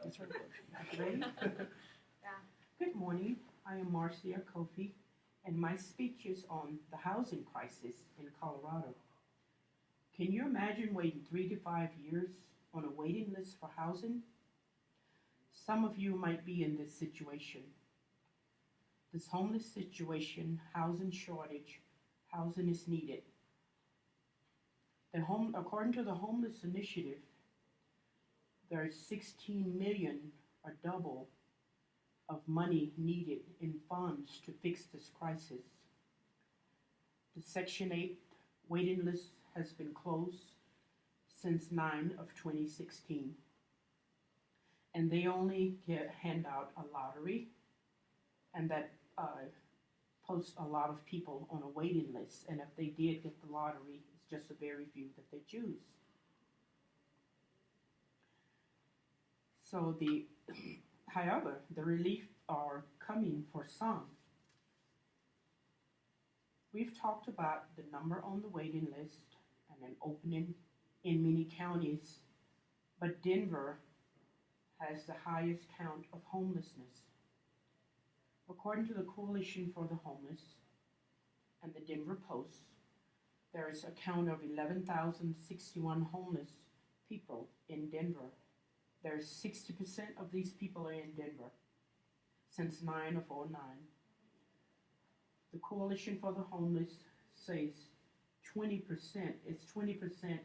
It's her birthday. Ready? Yeah. Good morning. I am Marcia Kofi, and my speech is on the housing crisis in Colorado. Can you imagine waiting 3 to 5 years on a waiting list for housing? Some of you might be in this situation. This homeless situation, housing shortage, housing is needed. According to the Homeless Initiative, there is 16 million, or double, of money needed in funds to fix this crisis. The Section 8 waiting list has been closed since 9 of 2016, and they only hand out a lottery, and that posts a lot of people on a waiting list, and if they did get the lottery, it's just a very few that they choose. So however, the relief are coming for some. We've talked about the number on the waiting list and an opening in many counties, but Denver has the highest count of homelessness. According to the Coalition for the Homeless and the Denver Post, there is a count of 11,061 homeless people in Denver. There's 60% of these people are in Denver since 9 of 09. The Coalition for the Homeless says 20%, it's 20%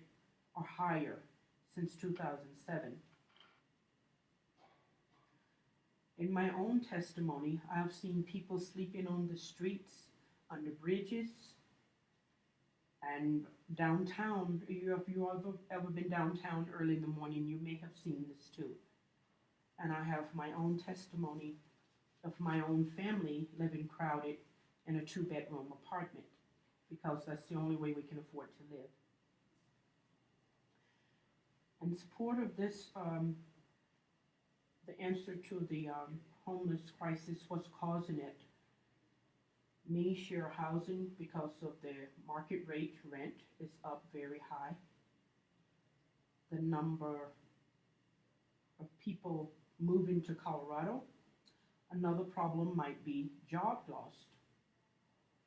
or higher since 2007. In my own testimony, I have seen people sleeping on the streets, under bridges, and downtown. If you ever been downtown early in the morning, you may have seen this too. And I have my own testimony of my own family living crowded in a 2-bedroom apartment, because that's the only way we can afford to live. In support of this, the answer to the homeless crisis, what's causing it? Many share housing because of the market rate rent is up very high. The number of people moving to Colorado. Another problem might be job loss,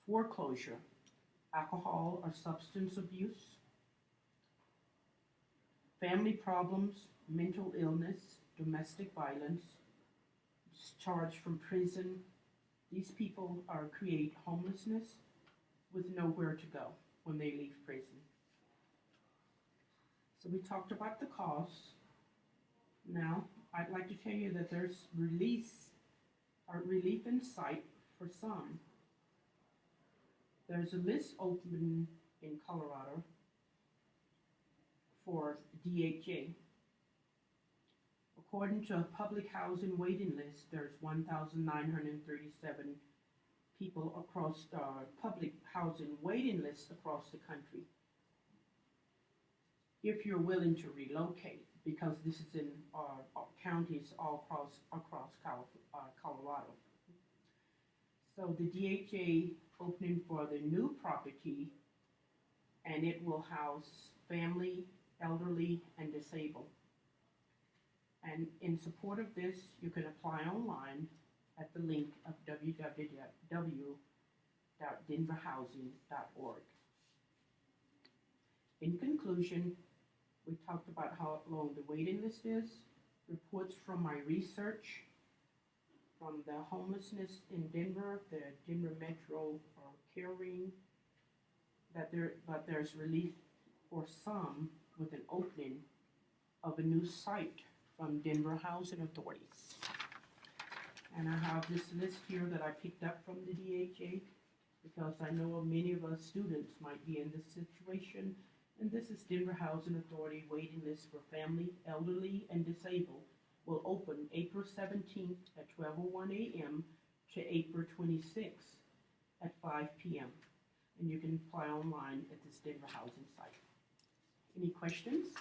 foreclosure, alcohol or substance abuse, family problems, mental illness, domestic violence, discharge from prison. These people create homelessness with nowhere to go when they leave prison. So we talked about the costs. Now, I'd like to tell you that there's relief in sight for some. There's a list open in Colorado for DHA. According to a public housing waiting list, there's 1,937 people across the public housing waiting list across the country. If you're willing to relocate, because this is in counties all across Colorado. So the DHA opening for the new property, and it will house family, elderly, and disabled. And in support of this, you can apply online at the link of www.denverhousing.org. In conclusion, we talked about how long the waiting list is, reports from my research, from the homelessness in Denver, the Denver Metro Caring, that there's relief for some with an opening of a new site from Denver Housing Authorities. And I have this list here that I picked up from the DHA, because I know many of us students might be in this situation. And this is Denver Housing Authority waiting list for family, elderly, and disabled. Will open April 17th at 12:01 a.m. to April 26th at 5 p.m. And you can apply online at this Denver Housing site. Any questions?